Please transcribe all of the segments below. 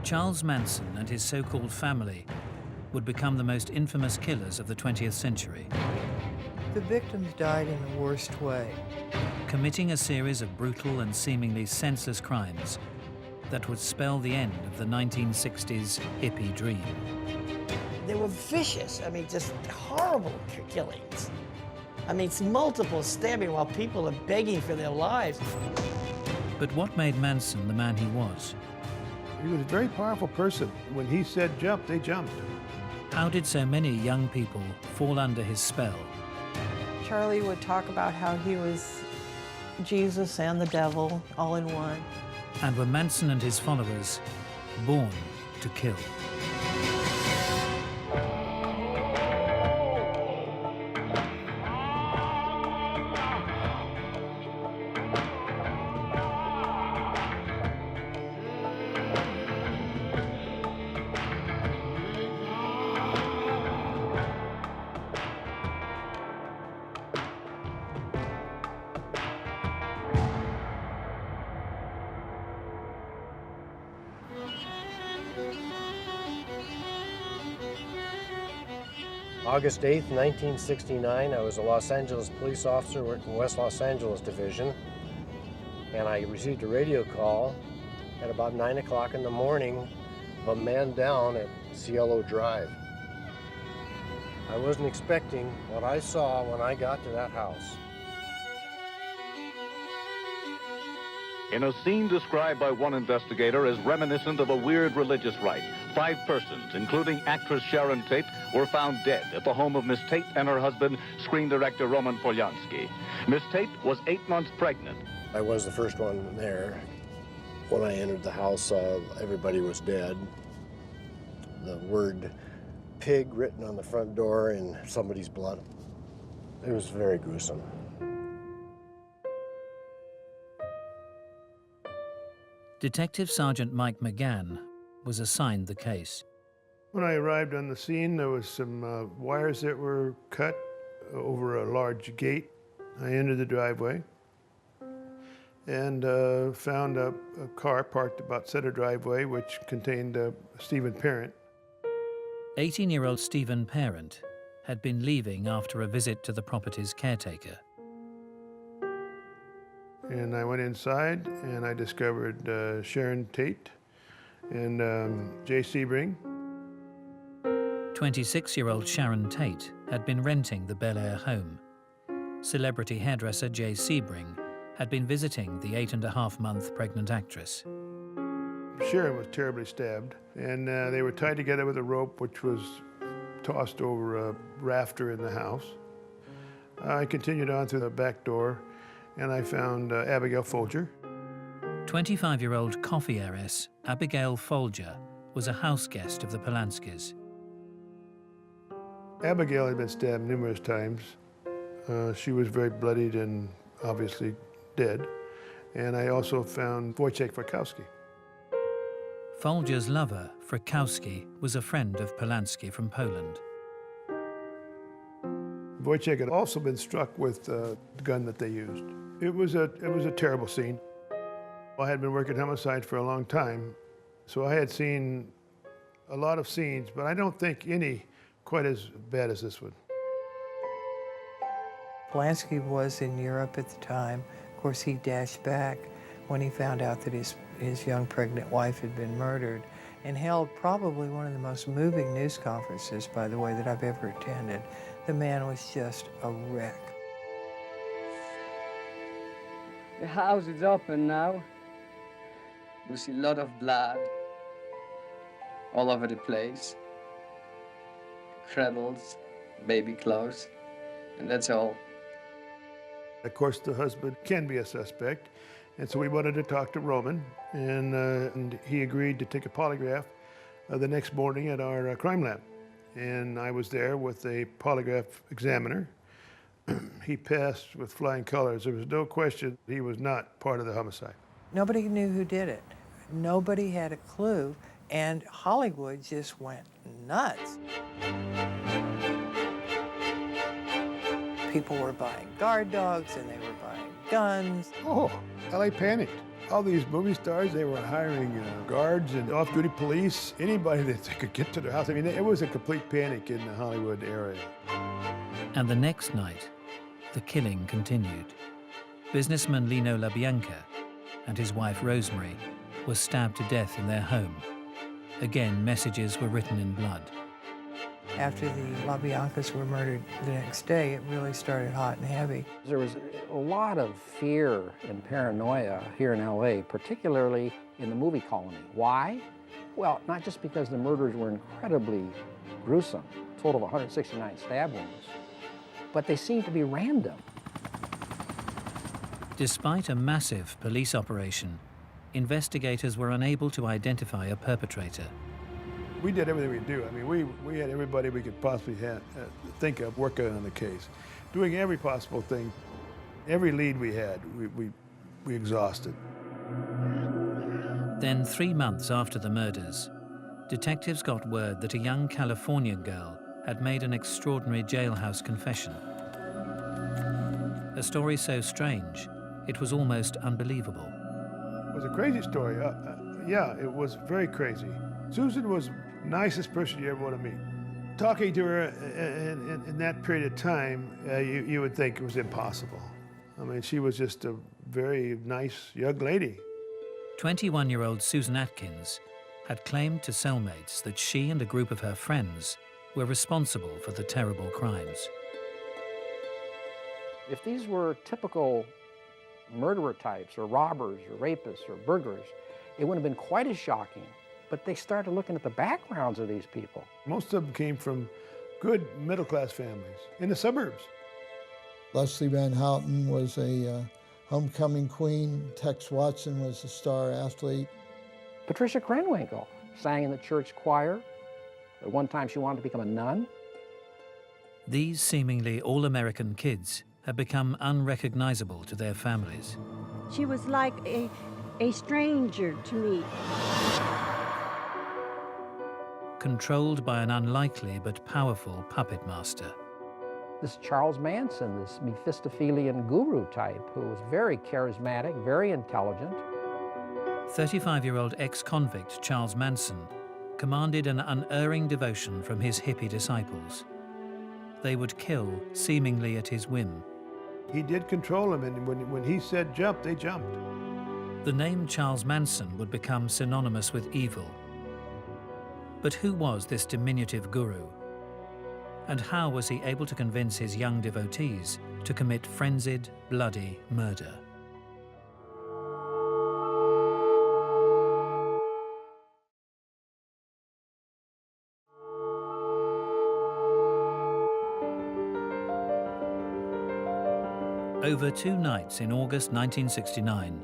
Charles Manson and his so-called family would become the most infamous killers of the 20th century, The victims died in the worst way. committing a series of brutal and seemingly senseless crimes that would spell the end of the 1960s hippie dream. They were vicious. I mean, just horrible killings. I mean, it's multiple stabbing while people are begging for their lives. But what made Manson the man he was? He was a very powerful person. When he said jump, they jumped. How did so many young people fall under his spell? Charlie would talk about how he was Jesus and the devil all in one. And were Manson and his followers born to kill? August 8th, 1969, I was a Los Angeles police officer working West Los Angeles Division, and I received a radio call at about 9 o'clock in the morning of a man down at Cielo Drive. I wasn't expecting what I saw when I got to that house. In a scene described by one investigator as reminiscent of a weird religious rite, 5 persons, including actress Sharon Tate, were found dead at the home of Miss Tate and her husband, screen director Roman Polanski. Miss Tate was 8 months pregnant. I was the first one there. When I entered the house, everybody was dead. The word pig written on the front door in somebody's blood. It was very gruesome. Detective Sergeant Mike McGann was assigned the case. When I arrived on the scene, there was some wires that were cut over a large gate. I entered the driveway and found a car parked about center driveway, which contained Stephen Parent. 18-year-old Stephen Parent had been leaving after a visit to the property's caretaker. And I went inside and I discovered Sharon Tate and Jay Sebring. 26-year-old Sharon Tate had been renting the Bel Air home. Celebrity hairdresser Jay Sebring had been visiting the 8.5-month pregnant actress. Sharon was terribly stabbed, and they were tied together with a rope which was tossed over a rafter in the house. I continued on through the back door, and I found Abigail Folger. 25-year-old coffee heiress Abigail Folger was a house guest of the Polanskis. Abigail had been stabbed numerous times. She was very bloodied and obviously dead. And I also found Wojciech Frykowski. Folger's lover, Frykowski, was a friend of Polanski from Poland. Wojciech had also been struck with the gun that they used. It was a terrible scene. I had been working homicide for a long time, so I had seen a lot of scenes, but I don't think any quite as bad as this one. Polanski was in Europe at the time. Of course, he dashed back when he found out that his young pregnant wife had been murdered, and held probably one of the most moving news conferences, by the way, that I've ever attended. The man was just a wreck. The house is open now. You see a lot of blood all over the place. Cradles, baby clothes, and that's all. Of course, the husband can be a suspect, and so we wanted to talk to Roman, and he agreed to take a polygraph the next morning at our crime lab. And I was there with a polygraph examiner. He passed with flying colors. There was no question he was not part of the homicide. Nobody knew who did it. Nobody had a clue, and Hollywood just went nuts. People were buying guard dogs, and they were buying guns. Oh, LA panicked. All these movie stars, they were hiring guards and off-duty police, anybody that they could get to their house. I mean, it was a complete panic in the Hollywood area. And the next night, the killing continued. Businessman Lino LaBianca and his wife Rosemary were stabbed to death in their home. Again, messages were written in blood. After the LaBiancas were murdered the next day, it really started hot and heavy. There was a lot of fear and paranoia here in LA, particularly in the movie colony. Why? Well, not just because the murders were incredibly gruesome, a total of 169 stab wounds, but they seemed to be random. Despite a massive police operation, investigators were unable to identify a perpetrator. We did everything we do. I mean, we had everybody we could possibly think of working on the case, doing every possible thing. Every lead we had, we exhausted. Then, 3 months after the murders, detectives got word that a young Californian girl had made an extraordinary jailhouse confession. A story so strange, it was almost unbelievable. It was a crazy story. Yeah, it was very crazy. Susan was the nicest person you ever want to meet. Talking to her in that period of time, you would think it was impossible. I mean, she was just a very nice young lady. 21-year-old Susan Atkins had claimed to cellmates that she and a group of her friends were responsible for the terrible crimes. If these were typical murderer types, or robbers, or rapists, or burglars, it wouldn't have been quite as shocking. But they started looking at the backgrounds of these people. Most of them came from good middle-class families in the suburbs. Leslie Van Houten was a homecoming queen. Tex Watson was a star athlete. Patricia Krenwinkel sang in the church choir. At one time she wanted to become a nun. These seemingly all-American kids had become unrecognizable to their families. She was like a stranger to me. Controlled by an unlikely but powerful puppet master. This Charles Manson, this Mephistophelian guru type, who was very charismatic, very intelligent. 35-year-old ex-convict Charles Manson commanded an unerring devotion from his hippie disciples. They would kill seemingly at his whim. He did control them, and when he said jump, they jumped. The name Charles Manson would become synonymous with evil. But who was this diminutive guru? And how was he able to convince his young devotees to commit frenzied, bloody murder? Over 2 nights in August 1969,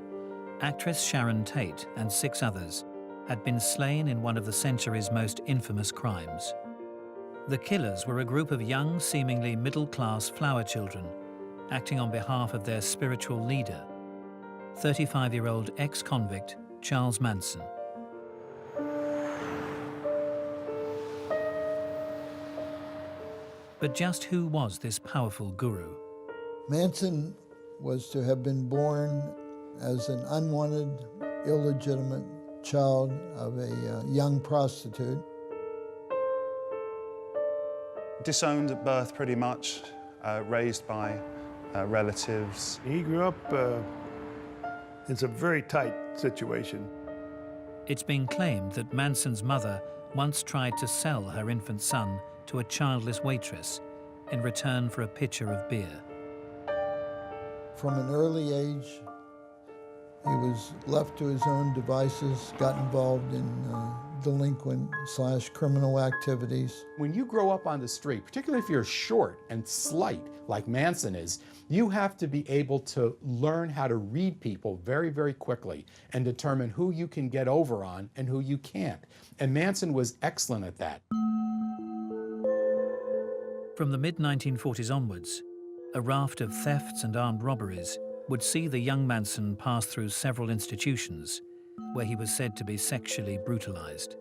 actress Sharon Tate and 6 others had been slain in one of the century's most infamous crimes. The killers were a group of young, seemingly middle-class flower children, acting on behalf of their spiritual leader, 35-year-old ex-convict Charles Manson. But just who was this powerful guru? Manson was to have been born as an unwanted, illegitimate child of a young prostitute. Disowned at birth, pretty much, raised by relatives. He grew up in some very tight situation. It's been claimed that Manson's mother once tried to sell her infant son to a childless waitress in return for a pitcher of beer. From an early age, he was left to his own devices, got involved in delinquent/criminal activities. When you grow up on the street, particularly if you're short and slight, like Manson is, you have to be able to learn how to read people very, very quickly and determine who you can get over on and who you can't. And Manson was excellent at that. From the mid-1940s onwards, a raft of thefts and armed robberies would see the young Manson pass through several institutions where he was said to be sexually brutalized.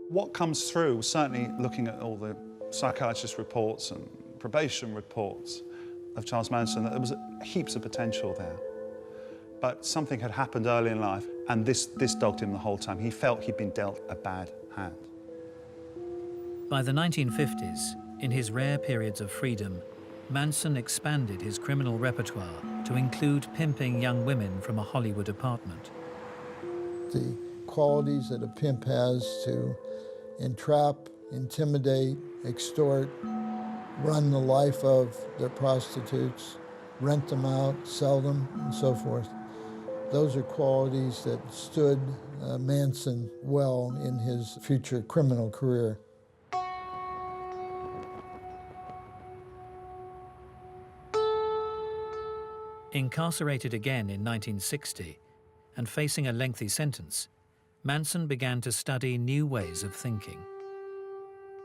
What comes through, certainly looking at all the psychiatrist reports and probation reports of Charles Manson, that there was heaps of potential there. But something had happened early in life, and this dogged him the whole time. He felt he'd been dealt a bad hand. By the 1950s, in his rare periods of freedom, Manson expanded his criminal repertoire to include pimping young women from a Hollywood apartment. The qualities that a pimp has to entrap, intimidate, extort, run the life of their prostitutes, rent them out, sell them, and so forth. Those are qualities that stood Manson well in his future criminal career. Incarcerated again in 1960 and facing a lengthy sentence, Manson began to study new ways of thinking.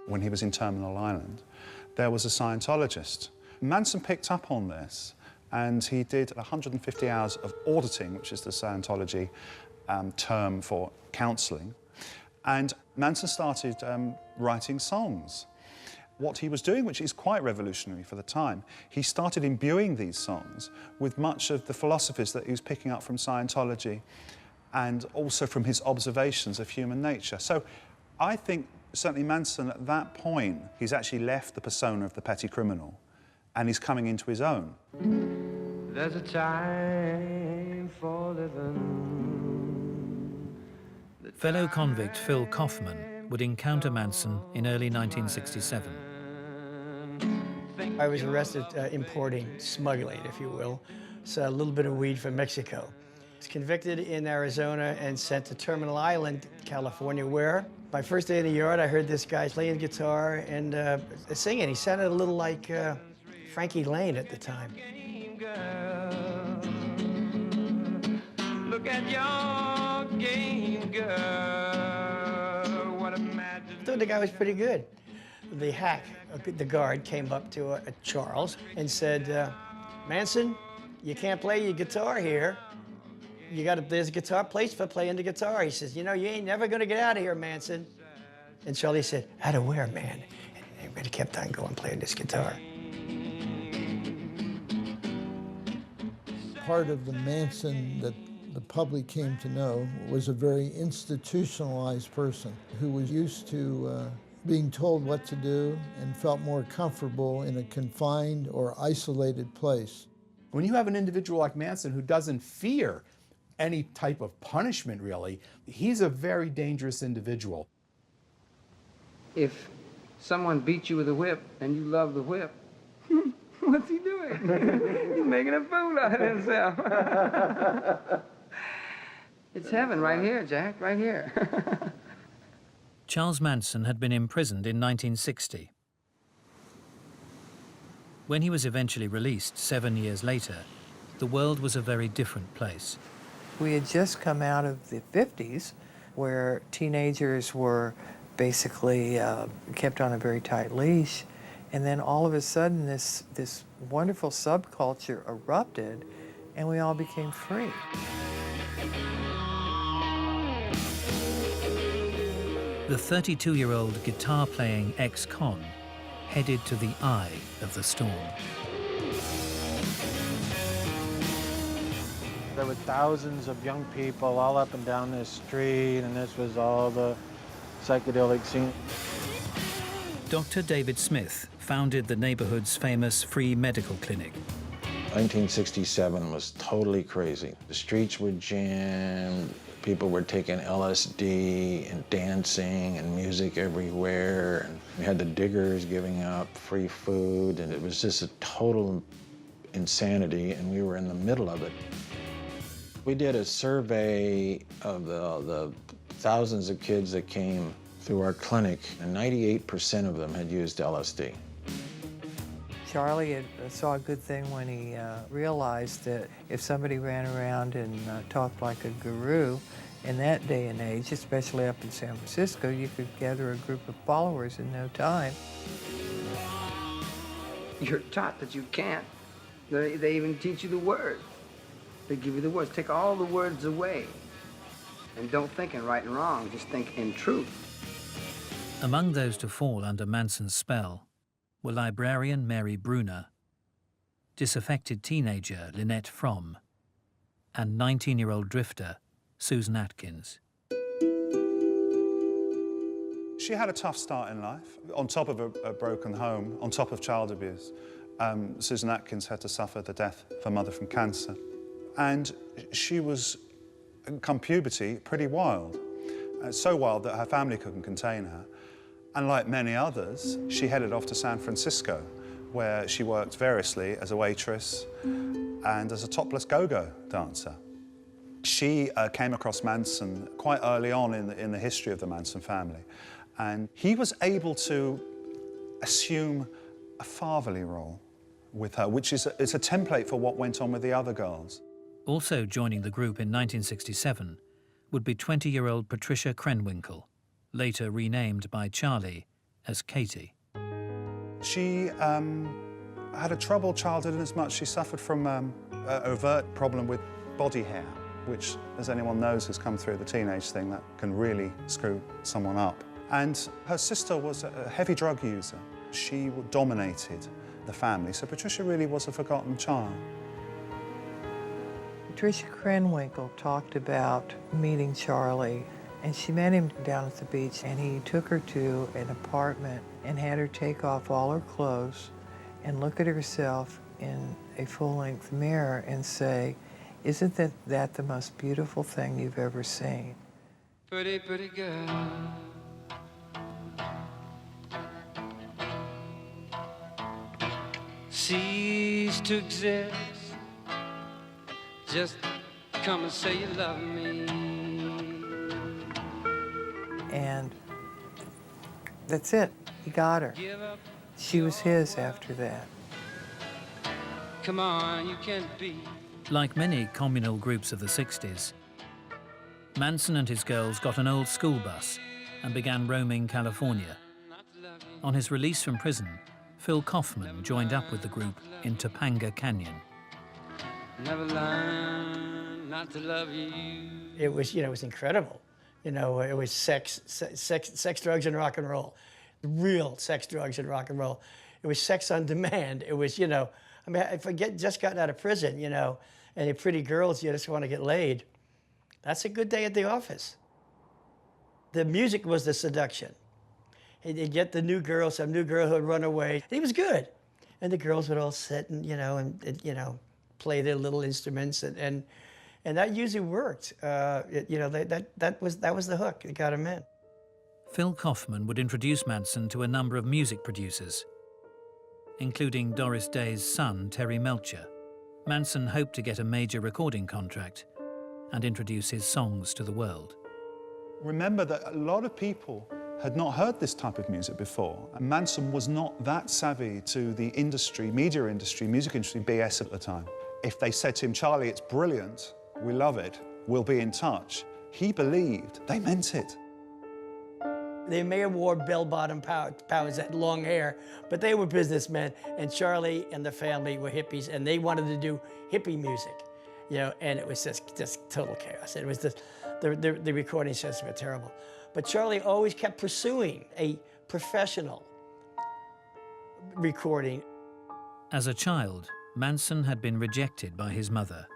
When he was in Terminal Island, there was a Scientologist. Manson picked up on this, and he did 150 hours of auditing, which is the Scientology term for counselling. And Manson started writing songs. What he was doing, which is quite revolutionary for the time, he started imbuing these songs with much of the philosophies that he was picking up from Scientology and also from his observations of human nature. So I think certainly Manson, at that point, he's actually left the persona of the petty criminal and he's coming into his own. There's a time for living. Fellow convict Phil Kaufman would encounter Manson in early 1967. I was arrested importing, smuggling, if you will, so a little bit of weed from Mexico. I was convicted in Arizona and sent to Terminal Island, California, where my first day in the yard, I heard this guy playing guitar and singing. He sounded a little like Frankie Lane at the time. Look at your game, girl. What a magic. I thought the guy was pretty good. The hack, the guard, came up to Charles and said, Manson, you can't play your guitar here. There's a guitar place for playing the guitar. He says, you know, you ain't never gonna get out of here, Manson. And Charlie said, out of where, man? And everybody kept on going, playing this guitar. Part of the Manson that the public came to know was a very institutionalized person who was used to being told what to do and felt more comfortable in a confined or isolated place. When you have an individual like Manson who doesn't fear any type of punishment, really, he's a very dangerous individual. If someone beats you with a whip and you love the whip, what's he doing? He's making a fool out of himself. It's heaven right here, Jack, right here. Charles Manson had been imprisoned in 1960. When he was eventually released 7 years later, the world was a very different place. We had just come out of the 50s, where teenagers were basically kept on a very tight leash, and then all of a sudden this wonderful subculture erupted, and we all became free. The 32-year-old guitar-playing ex-con headed to the eye of the storm. There were thousands of young people all up and down this street, and this was all the psychedelic scene. Dr. David Smith founded the neighborhood's famous free medical clinic. 1967 was totally crazy. The streets were jammed. People were taking LSD and dancing and music everywhere. And we had the diggers giving out free food, and it was just a total insanity, and we were in the middle of it. We did a survey of the thousands of kids that came through our clinic, and 98% of them had used LSD. Charlie saw a good thing when he realized that if somebody ran around and talked like a guru, in that day and age, especially up in San Francisco, you could gather a group of followers in no time. You're taught that you can't. They even teach you the word. They give you the words. Take all the words away. And don't think in right and wrong, just think in truth. Among those to fall under Manson's spell were librarian Mary Bruner, disaffected teenager Lynette Fromm, and 19-year-old drifter Susan Atkins. She had a tough start in life. On top of a broken home, on top of child abuse, Susan Atkins had to suffer the death of her mother from cancer. And she was, come puberty, pretty wild. So wild that her family couldn't contain her. And like many others, she headed off to San Francisco, where she worked variously as a waitress and as a topless go-go dancer. She came across Manson quite early on in the history of the Manson family, and he was able to assume a fatherly role with her, which is a template for what went on with the other girls. Also joining the group in 1967 would be 20-year-old Patricia Krenwinkel, later renamed by Charlie as Katie. She had a troubled childhood in as much she suffered from an overt problem with body hair, which, as anyone knows who's come through the teenage thing, that can really screw someone up. And her sister was a heavy drug user. She dominated the family, so Patricia really was a forgotten child. Patricia Krenwinkel talked about meeting Charlie, and she met him down at the beach, and he took her to an apartment and had her take off all her clothes and look at herself in a full-length mirror and say, "Isn't that the most beautiful thing you've ever seen?" Pretty, pretty girl. Cease to exist. Just come and say you love me. And that's it. He got her. She was his after that. Come on, you can't be. Like many communal groups of the 60s, Manson and his girls got an old school bus and began roaming California. On his release from prison, Phil Kaufman joined up with the group in Topanga Canyon. Never learn not to love you. It was, it was incredible. It was sex, drugs, and rock and roll. Real sex, drugs, and rock and roll. It was sex on demand. It was, I mean, if I just gotten out of prison, and you're pretty girls, you just want to get laid. That's a good day at the office. The music was the seduction. He'd get the new girl, some new girl who would run away. He was good. And the girls would all sit and, play their little instruments, and that usually worked. That was the hook. It got him in. Phil Kaufman would introduce Manson to a number of music producers, including Doris Day's son, Terry Melcher. Manson hoped to get a major recording contract and introduce his songs to the world. Remember that a lot of people had not heard this type of music before. Manson was not that savvy to the industry, media industry, music industry BS at the time. If they said to him, "Charlie, it's brilliant, we love it, we'll be in touch," he believed they meant it. They may have wore bell-bottom powers, that long hair, but they were businessmen, and Charlie and the family were hippies, and they wanted to do hippie music, and it was just total chaos. It was the recording sessions were terrible. But Charlie always kept pursuing a professional recording. As a child, Manson had been rejected by his mother.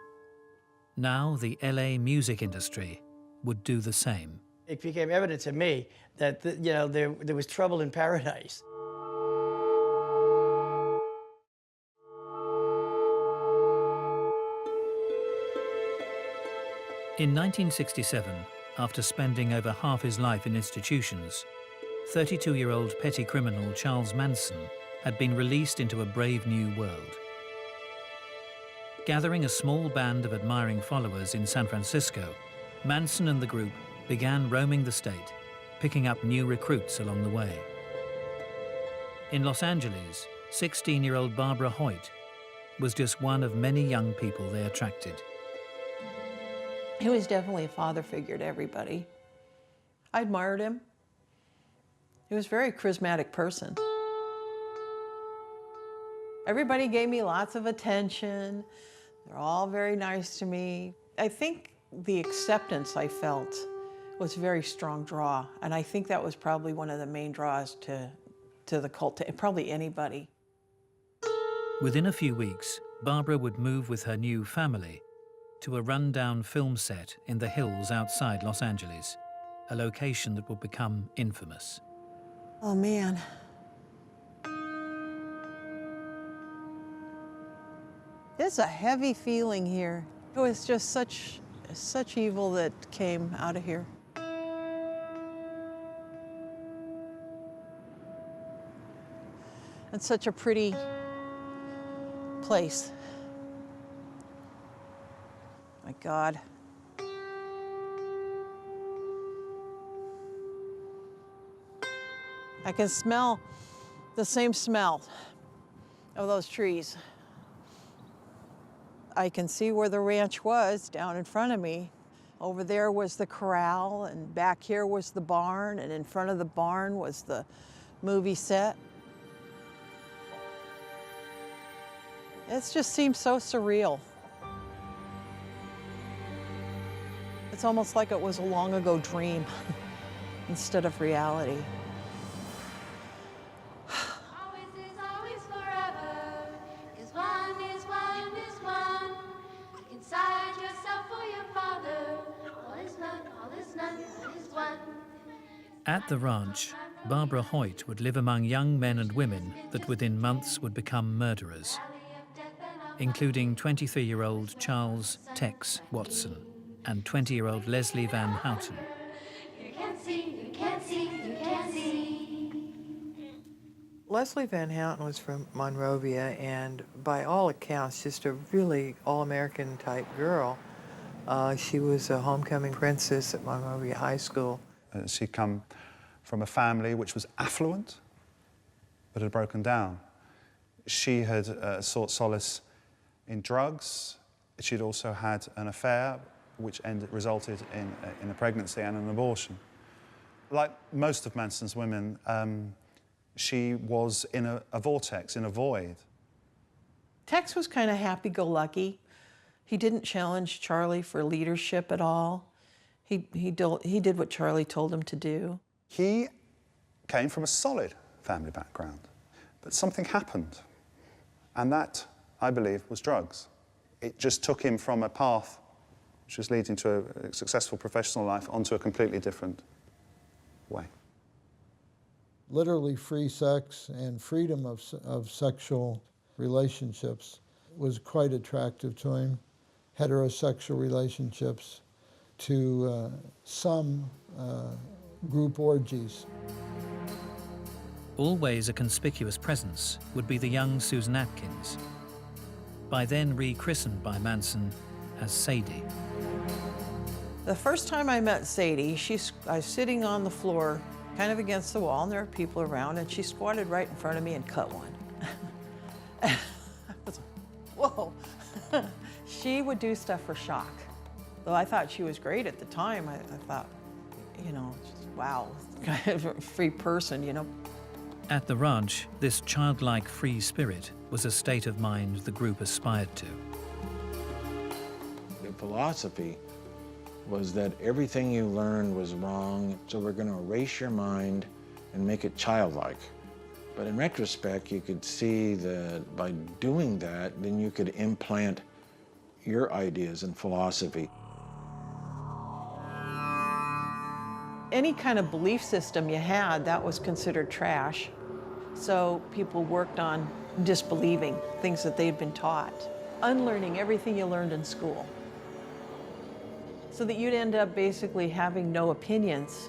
Now the LA music industry would do the same. It became evident to me that there was trouble in paradise. In 1967, after spending over half his life in institutions, 32-year-old petty criminal Charles Manson had been released into a brave new world. Gathering a small band of admiring followers in San Francisco, Manson and the group began roaming the state, picking up new recruits along the way. In Los Angeles, 16-year-old Barbara Hoyt was just one of many young people they attracted. He was definitely a father figure to everybody. I admired him. He was a very charismatic person. Everybody gave me lots of attention. They're all very nice to me. I think the acceptance I felt was a very strong draw, and I think that was probably one of the main draws to the cult, to probably anybody. Within a few weeks, Barbara would move with her new family to a run-down film set in the hills outside Los Angeles, a location that would become infamous. Oh, man. There's a heavy feeling here. It was just such evil that came out of here. It's such a pretty place. My God. I can smell the same smell of those trees. I can see where the ranch was down in front of me. Over there was the corral, and back here was the barn, and in front of the barn was the movie set. It just seems so surreal. It's almost like it was a long ago dream instead of reality. At the ranch, Barbara Hoyt would live among young men and women that within months would become murderers, including 23-year-old Charles Tex Watson and 20-year-old Leslie Van Houten. Leslie Van Houten was from Monrovia, and by all accounts, just a really all-American type girl. She was a homecoming princess at Monrovia High School. She'd come from a family which was affluent, but had broken down. She had sought solace in drugs. She'd also had an affair, which resulted in a pregnancy and an abortion. Like most of Manson's women, she was in a vortex, in a void. Tex was kind of happy-go-lucky. He didn't challenge Charlie for leadership at all. He did what Charlie told him to do. He came from a solid family background, but something happened, and that, I believe, was drugs. It just took him from a path which was leading to a successful professional life onto a completely different way. Literally free sex and freedom of sexual relationships was quite attractive to him. Heterosexual relationships to some group orgies. Always a conspicuous presence would be the young Susan Atkins, by then rechristened by Manson as Sadie. The first time I met Sadie, I was sitting on the floor, kind of against the wall, and there were people around, and she squatted right in front of me and cut one. I was like, whoa. She would do stuff for shock. Though I thought she was great at the time, I thought, you know, just, wow, kind of a free person, you know. At the ranch, this childlike free spirit was a state of mind the group aspired to. The philosophy was that everything you learned was wrong, so we're going to erase your mind and make it childlike. But in retrospect, you could see that by doing that, then you could implant your ideas and philosophy. Any kind of belief system you had, that was considered trash. So people worked on disbelieving things that they'd been taught, unlearning everything you learned in school. So that you'd end up basically having no opinions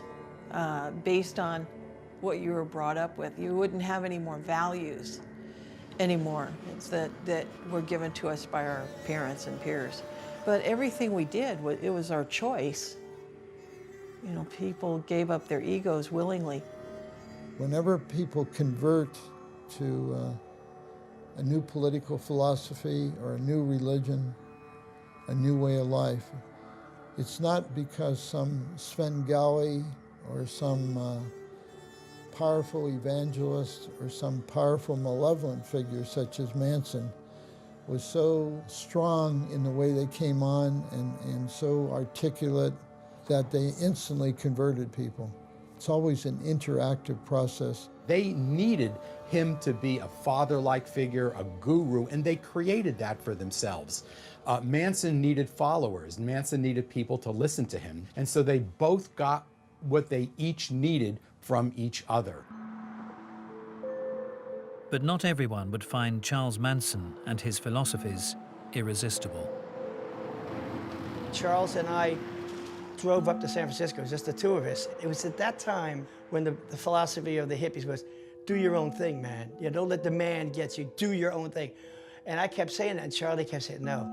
based on what you were brought up with. You wouldn't have any more values anymore that were given to us by our parents and peers. But everything we did, it was our choice. You know, people gave up their egos willingly. Whenever people convert to a new political philosophy or a new religion, a new way of life, it's not because some Svengali or some powerful evangelist or some powerful malevolent figure such as Manson was so strong in the way they came on and so articulate that they instantly converted people. It's always an interactive process. They needed him to be a father-like figure, a guru, and they created that for themselves. Manson needed followers. Manson needed people to listen to him. And so they both got what they each needed from each other. But not everyone would find Charles Manson and his philosophies irresistible. Charles and I drove up to San Francisco, just the two of us. It was at that time when the philosophy of the hippies was, do your own thing, man. You know, don't let the man get you, do your own thing. And I kept saying that, and Charlie kept saying, no,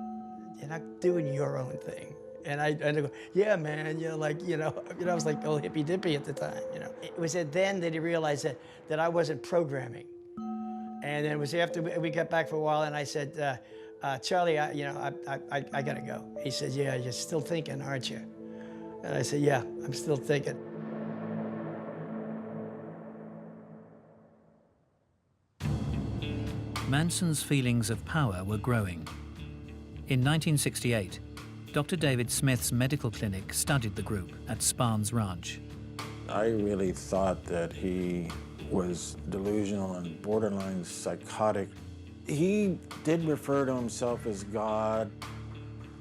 you're not doing your own thing. And I go, yeah, man, I was like old hippy dippy at the time, It was then that he realized that I wasn't programming. And then it was after we got back for a while, and I said, Charlie, I gotta go. He said, yeah, you're still thinking, aren't you? And I said, yeah, I'm still thinking. Manson's feelings of power were growing. In 1968, Dr. David Smith's medical clinic studied the group at Spahn's Ranch. I really thought that he was delusional and borderline psychotic. He did refer to himself as God.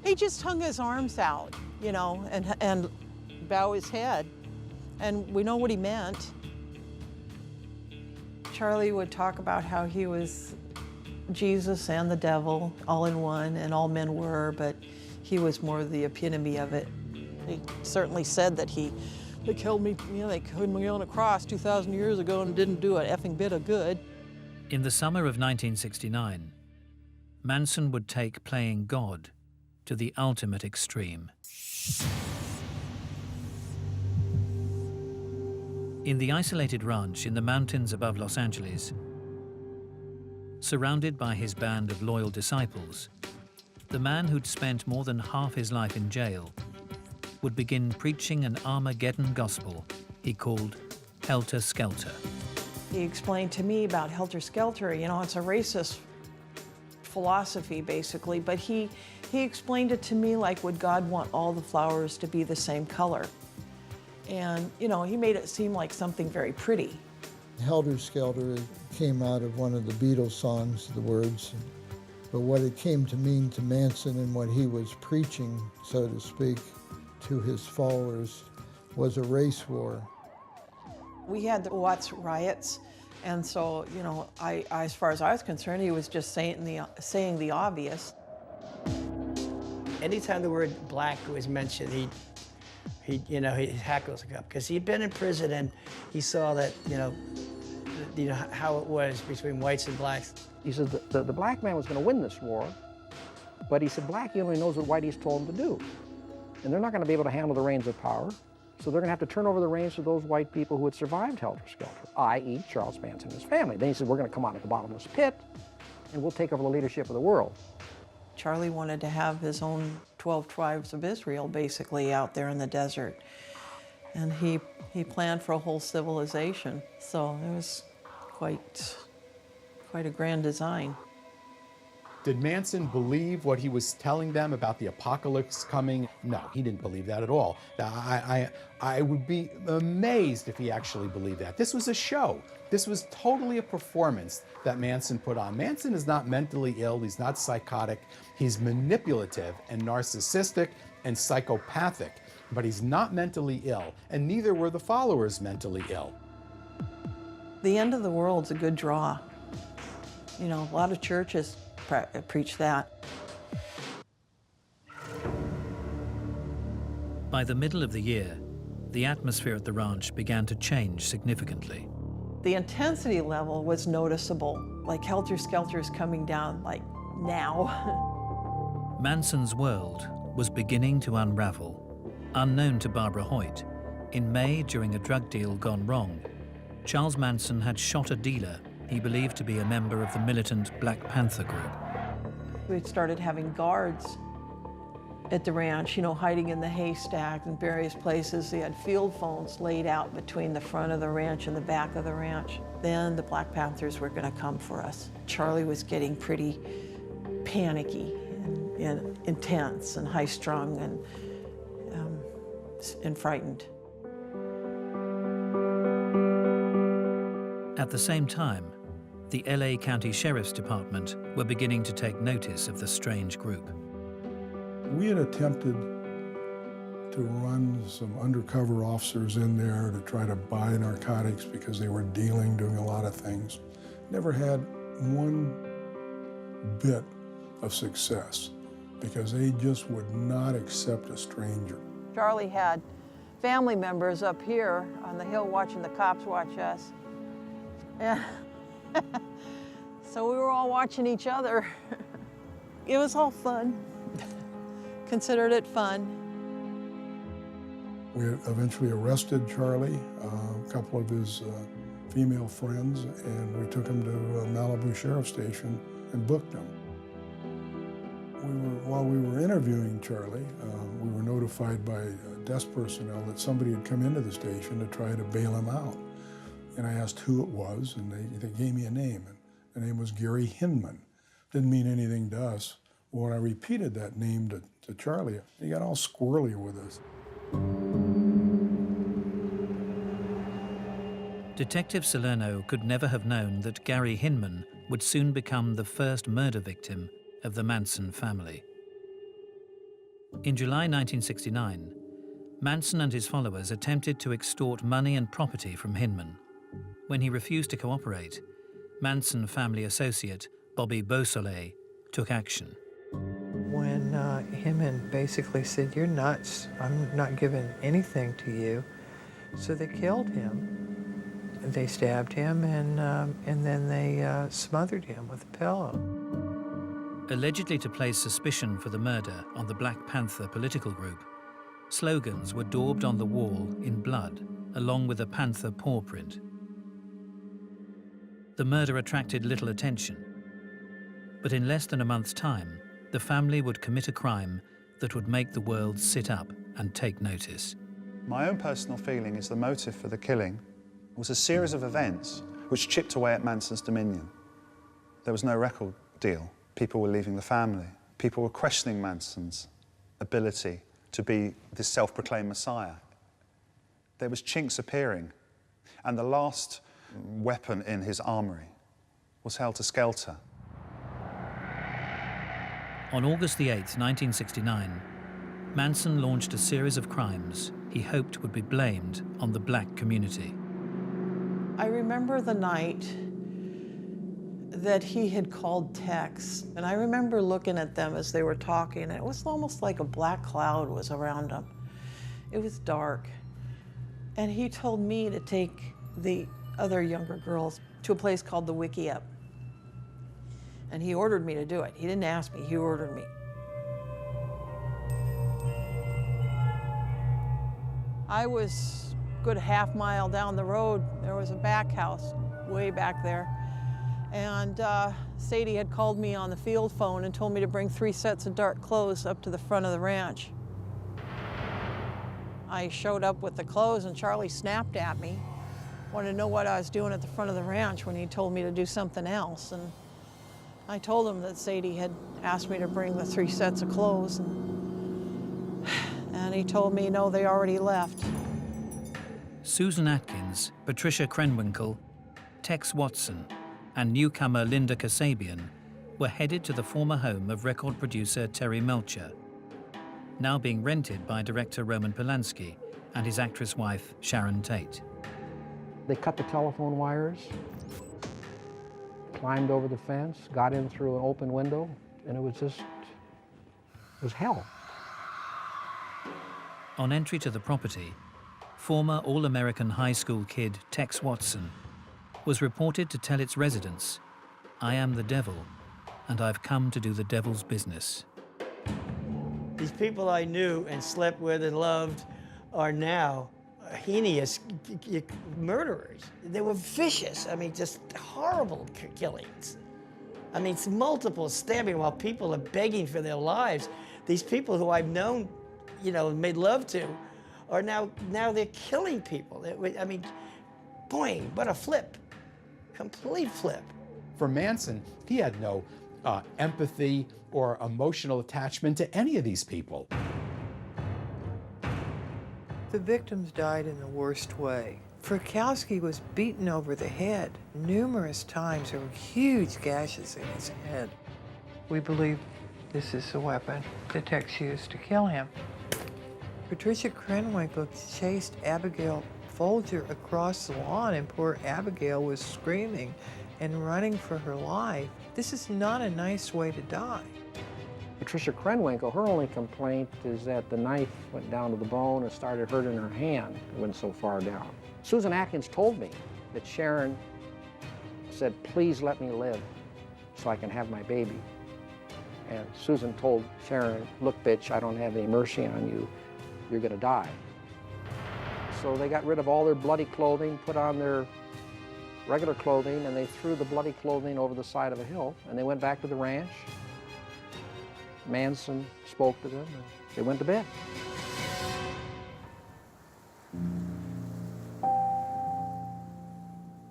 He just hung his arms out, and bow his head. And we know what he meant. Charlie would talk about how he was Jesus and the devil all in one, and all men were, but he was more the epitome of it. He certainly said that they killed me, they killed me on a cross 2,000 years ago and didn't do a effing bit of good. In the summer of 1969, Manson would take playing God to the ultimate extreme. In the isolated ranch in the mountains above Los Angeles, surrounded by his band of loyal disciples, the man who'd spent more than half his life in jail would begin preaching an Armageddon gospel he called Helter Skelter. He explained to me about Helter Skelter. It's a racist philosophy, basically, but he explained it to me like, would God want all the flowers to be the same color? And, he made it seem like something very pretty. Helter Skelter came out of one of the Beatles songs, the words. But what it came to mean to Manson and what he was preaching, so to speak, to his followers was a race war. We had the Watts riots, and so, as far as I was concerned, he was just saying the obvious. Anytime the word black was mentioned, his hackles would go up, because he'd been in prison and he saw that, how it was between whites and blacks. He said the black man was going to win this war, but he said black, he only knows what whitey's told him to do. And they're not going to be able to handle the reins of power, so they're going to have to turn over the reins to those white people who had survived Helter Skelter, i.e. Charles Manson and his family. Then he said, we're going to come out of the bottomless pit, and we'll take over the leadership of the world. Charlie wanted to have his own 12 tribes of Israel, basically, out there in the desert. And he planned for a whole civilization, so it was quite a grand design. Did Manson believe what he was telling them about the apocalypse coming? No, he didn't believe that at all. I would be amazed if he actually believed that. This was a show. This was totally a performance that Manson put on. Manson is not mentally ill. He's not psychotic. He's manipulative and narcissistic and psychopathic, but he's not mentally ill, and neither were the followers mentally ill. The end of the world's a good draw. A lot of churches preach that. By the middle of the year, the atmosphere at the ranch began to change significantly. The intensity level was noticeable, like Helter Skelter is coming down, like now. Manson's world was beginning to unravel. Unknown to Barbara Hoyt, in May, during a drug deal gone wrong, Charles Manson had shot a dealer he believed to be a member of the militant Black Panther group. We started having guards at the ranch, hiding in the haystack and various places. They had field phones laid out between the front of the ranch and the back of the ranch. Then the Black Panthers were going to come for us. Charlie was getting pretty panicky and intense and high-strung and frightened. At the same time, the LA County Sheriff's Department were beginning to take notice of the strange group. We had attempted to run some undercover officers in there to try to buy narcotics because they were dealing, doing a lot of things. Never had one bit of success because they just would not accept a stranger. Charlie had family members up here on the hill watching the cops watch us. Yeah. So we were all watching each other. It was all fun. Considered it fun. We eventually arrested Charlie, a couple of his female friends, and we took him to Malibu Sheriff's Station and booked him. While we were interviewing Charlie, we were notified by desk personnel that somebody had come into the station to try to bail him out. And I asked who it was, and they gave me a name. And the name was Gary Hinman. Didn't mean anything to us. Well, when I repeated that name to Charlie, he got all squirrely with us. Detective Salerno could never have known that Gary Hinman would soon become the first murder victim of the Manson family. In July 1969, Manson and his followers attempted to extort money and property from Hinman. When he refused to cooperate, Manson family associate Bobby Beausoleil took action. When Hinman basically said, "You're nuts, I'm not giving anything to you," so they killed him. They stabbed him and then they smothered him with a pillow. Allegedly to place suspicion for the murder on the Black Panther political group, slogans were daubed on the wall in blood, along with a panther paw print. The murder attracted little attention, but in less than a month's time, the family would commit a crime that would make the world sit up and take notice. My own personal feeling is the motive for the killing was a series of events which chipped away at Manson's dominion. There was no record deal. People were leaving the family. People were questioning Manson's ability to be this self-proclaimed messiah. There was chinks appearing, and the last weapon in his armory was helter-skelter. On August the 8th, 1969, Manson launched a series of crimes he hoped would be blamed on the black community. I remember the night that he had called Tex, and I remember looking at them as they were talking, and it was almost like a black cloud was around them. It was dark. And he told me to take the other younger girls to a place called the Wiki Up. And he ordered me to do it. He didn't ask me, he ordered me. I was a good half mile down the road. There was a back house way back there. And Sadie had called me on the field phone and told me to bring 3 sets of dark clothes up to the front of the ranch. I showed up with the clothes and Charlie snapped at me. Wanted to know what I was doing at the front of the ranch when he told me to do something else. And I told him that Sadie had asked me to bring the 3 sets of clothes. And he told me, no, they already left. Susan Atkins, Patricia Krenwinkel, Tex Watson, and newcomer Linda Kasabian were headed to the former home of record producer Terry Melcher, now being rented by director Roman Polanski and his actress wife Sharon Tate. They cut the telephone wires, climbed over the fence, got in through an open window, and it was hell. On entry to the property, former All-American high school kid Tex Watson was reported to tell its residents, "I am the devil, and I've come to do the devil's business." These people I knew and slept with and loved are now heinous murderers. They were vicious. I mean, just horrible killings. I mean, it's multiple stabbing while people are begging for their lives. These people who I've known, you know, made love to, are now they're killing people. I mean, boing, what a flip. Complete flip. For Manson, he had no empathy or emotional attachment to any of these people. The victims died in the worst way. Frykowski was beaten over the head numerous times. There were huge gashes in his head. We believe this is the weapon that Tex used to kill him. Patricia Krenwinkel chased Abigail Folger across the lawn, and poor Abigail was screaming and running for her life. This is not a nice way to die. Patricia Krenwinkel, her only complaint is that the knife went down to the bone and started hurting her hand. It went so far down. Susan Atkins told me that Sharon said, "Please let me live so I can have my baby." And Susan told Sharon, "Look, bitch, I don't have any mercy on you. You're gonna die." So they got rid of all their bloody clothing, put on their regular clothing, and they threw the bloody clothing over the side of a hill, and they went back to the ranch. Manson spoke to them, and they went to bed.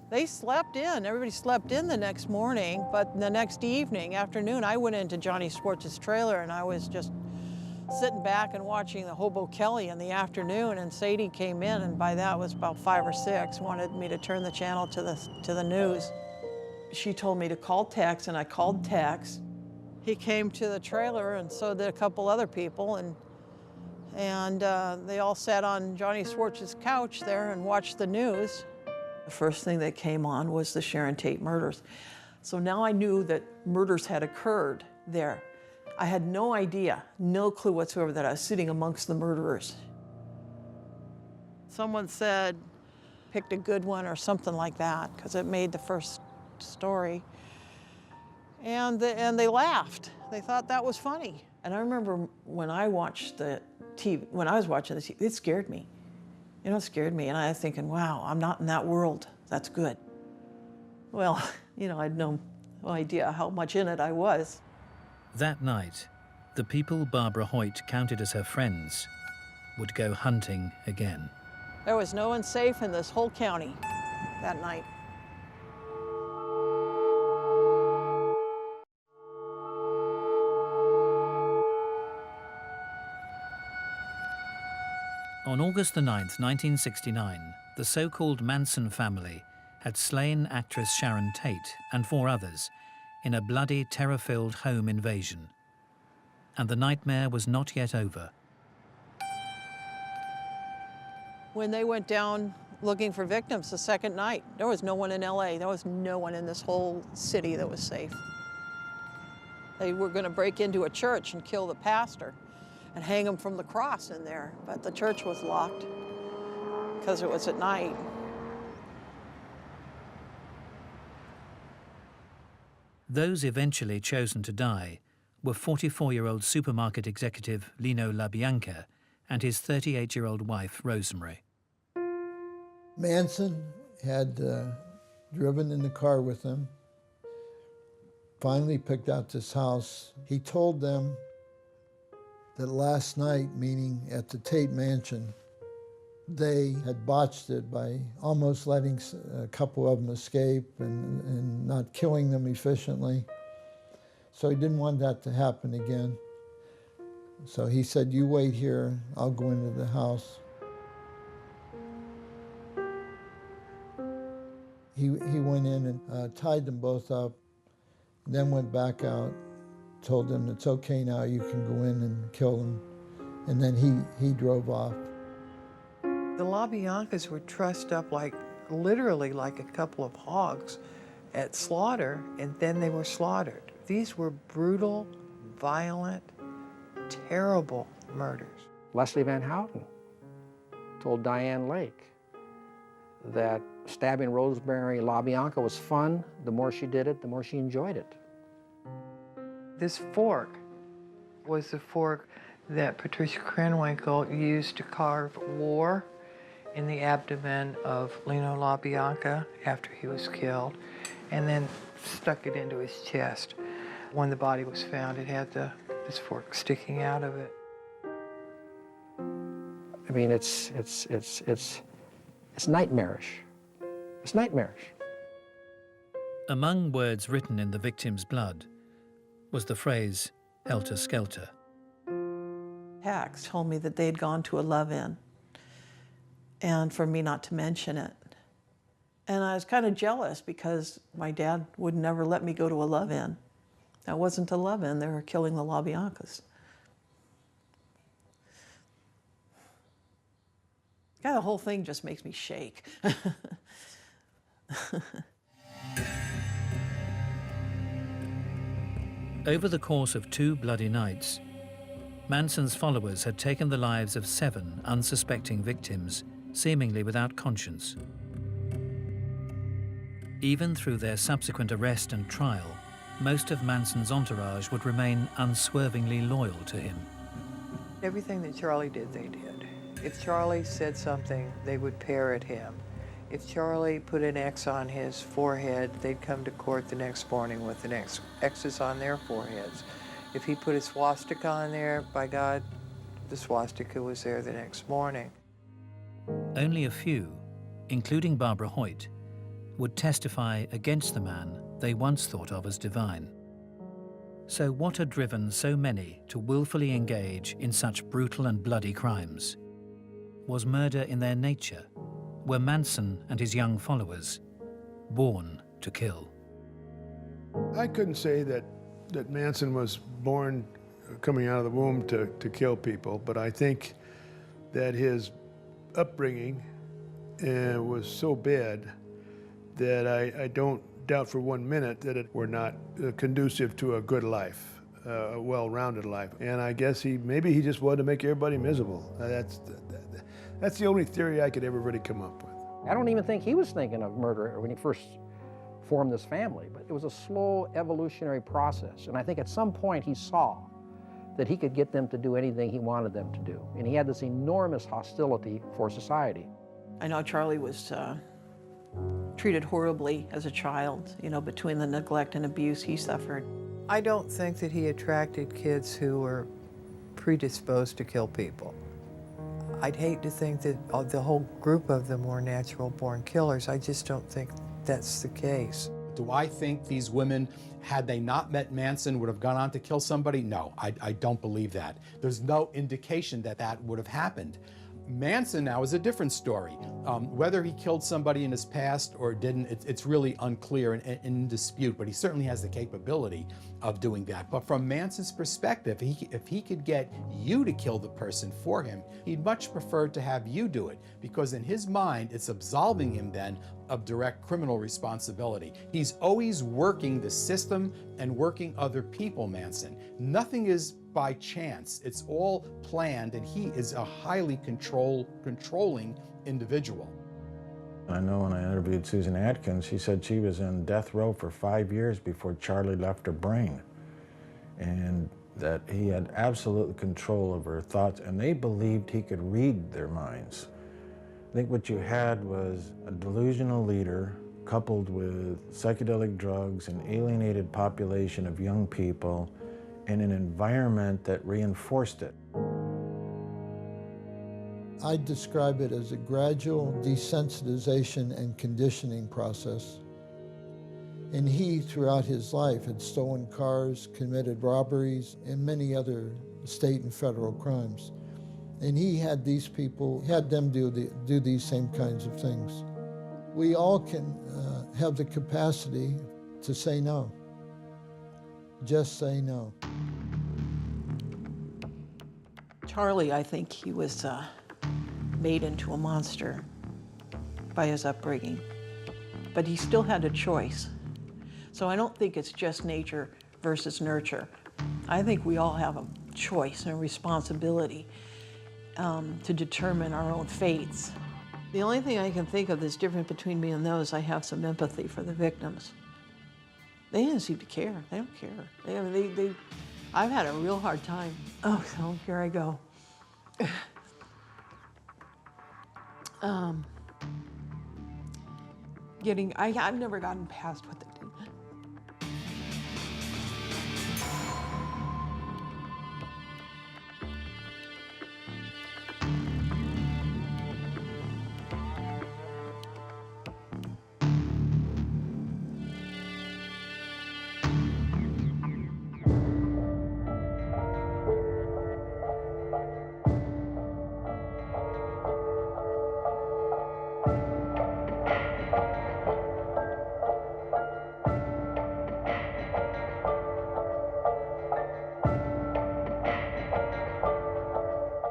They slept in. Everybody slept in the next morning, but the next afternoon, I went into Johnny Schwartz's trailer, and I was just sitting back and watching the Hobo Kelly in the afternoon, and Sadie came in, and by that was about 5 or 6, wanted me to turn the channel to the news. She told me to call Tex, and I called Tex. He came to the trailer, and so did a couple other people, and they all sat on Johnny Schwartz's couch there and watched the news. The first thing that came on was the Sharon Tate murders. So now I knew that murders had occurred there. I had no idea, no clue whatsoever that I was sitting amongst the murderers. Someone said, picked a good one or something like that, because it made the first story. And they laughed. They thought that was funny. And I remember when I watched the TV, when I was watching the TV, it scared me. You know, it scared me, and I was thinking, wow, I'm not in that world. That's good. Well, you know, I had no idea how much in it I was. That night, the people Barbara Hoyt counted as her friends would go hunting again. There was no one safe in this whole county that night. On August the 9th, 1969, the so-called Manson family had slain actress Sharon Tate and 4 others in a bloody, terror-filled home invasion. And the nightmare was not yet over. When they went down looking for victims the second night, there was no one in LA. There was no one in this whole city that was safe. They were going to break into a church and kill the pastor and hang him from the cross in there, but the church was locked because it was at night. Those eventually chosen to die were 44-year-old supermarket executive Lino LaBianca and his 38-year-old wife, Rosemary. Manson had driven in the car with them, finally picked out this house. He told them that last night, meaning at the Tate Mansion, they had botched it by almost letting a couple of them escape and not killing them efficiently. So he didn't want that to happen again. So he said, "You wait here, I'll go into the house." He went in and tied them both up, then went back out, told them it's okay now, you can go in and kill them. And then he drove off. The LaBiancas were trussed up literally like a couple of hogs at slaughter, and then they were slaughtered. These were brutal, violent, terrible murders. Leslie Van Houten told Diane Lake that stabbing Rosemary LaBianca was fun. The more she did it, the more she enjoyed it. This fork was the fork that Patricia Krenwinkel used to carve war in the abdomen of Lino LaBianca after he was killed, and then stuck it into his chest. When the body was found, it had this fork sticking out of it. I mean, it's nightmarish. It's nightmarish. Among words written in the victim's blood was the phrase, helter skelter. Tex told me that they'd gone to a love-in, and for me not to mention it. And I was kind of jealous because my dad would never let me go to a love-in. That wasn't a love-in, they were killing the LaBiancas. God, the whole thing just makes me shake. Over the course of 2 bloody nights, Manson's followers had taken the lives of 7 unsuspecting victims, seemingly without conscience. Even through their subsequent arrest and trial, most of Manson's entourage would remain unswervingly loyal to him. Everything that Charlie did, they did. If Charlie said something, they would parrot him. If Charlie put an X on his forehead, they'd come to court the next morning with an X's on their foreheads. If he put a swastika on there, by God, the swastika was there the next morning. Only a few, including Barbara Hoyt, would testify against the man they once thought of as divine. So what had driven so many to willfully engage in such brutal and bloody crimes? Was murder in their nature? Were Manson and his young followers born to kill? I couldn't say that Manson was born coming out of the womb to kill people, but I think that his upbringing was so bad that I don't doubt for 1 minute that it were not conducive to a good life, a well-rounded life. And I guess maybe he just wanted to make everybody miserable. That's the only theory I could ever really come up with. I don't even think he was thinking of murder when he first formed this family, but it was a slow evolutionary process. And I think at some point he saw that he could get them to do anything he wanted them to do. And he had this enormous hostility for society. I know Charlie was treated horribly as a child, you know, between the neglect and abuse he suffered. I don't think that he attracted kids who were predisposed to kill people. I'd hate to think that the whole group of them were natural-born killers. I just don't think that's the case. Do I think these women, had they not met Manson, would have gone on to kill somebody? No, I don't believe that. There's no indication that that would have happened. Manson now is a different story. Whether he killed somebody in his past or didn't, it's really unclear and in dispute, but he certainly has the capability of doing that. But from Manson's perspective, if he could get you to kill the person for him, he'd much prefer to have you do it, because in his mind, it's absolving him then of direct criminal responsibility. He's always working the system and working other people, Manson. Nothing is by chance. It's all planned, and he is a highly controlling individual. I know when I interviewed Susan Atkins, she said she was in death row for 5 years before Charlie left her brain, and that he had absolute control over her thoughts, and they believed he could read their minds. I think what you had was a delusional leader coupled with psychedelic drugs, an alienated population of young people, in an environment that reinforced it. I describe it as a gradual desensitization and conditioning process. And he, throughout his life, had stolen cars, committed robberies, and many other state and federal crimes. And he had these people, had them do these same kinds of things. We all can have the capacity to say no. Just say no. Charlie, I think he was made into a monster by his upbringing, but he still had a choice. So I don't think it's just nature versus nurture. I think we all have a choice and a responsibility to determine our own fates. The only thing I can think of that's different between me and those, I have some empathy for the victims. They didn't seem to care. They don't care. I've had a real hard time. Oh, so here I go. I've never gotten past what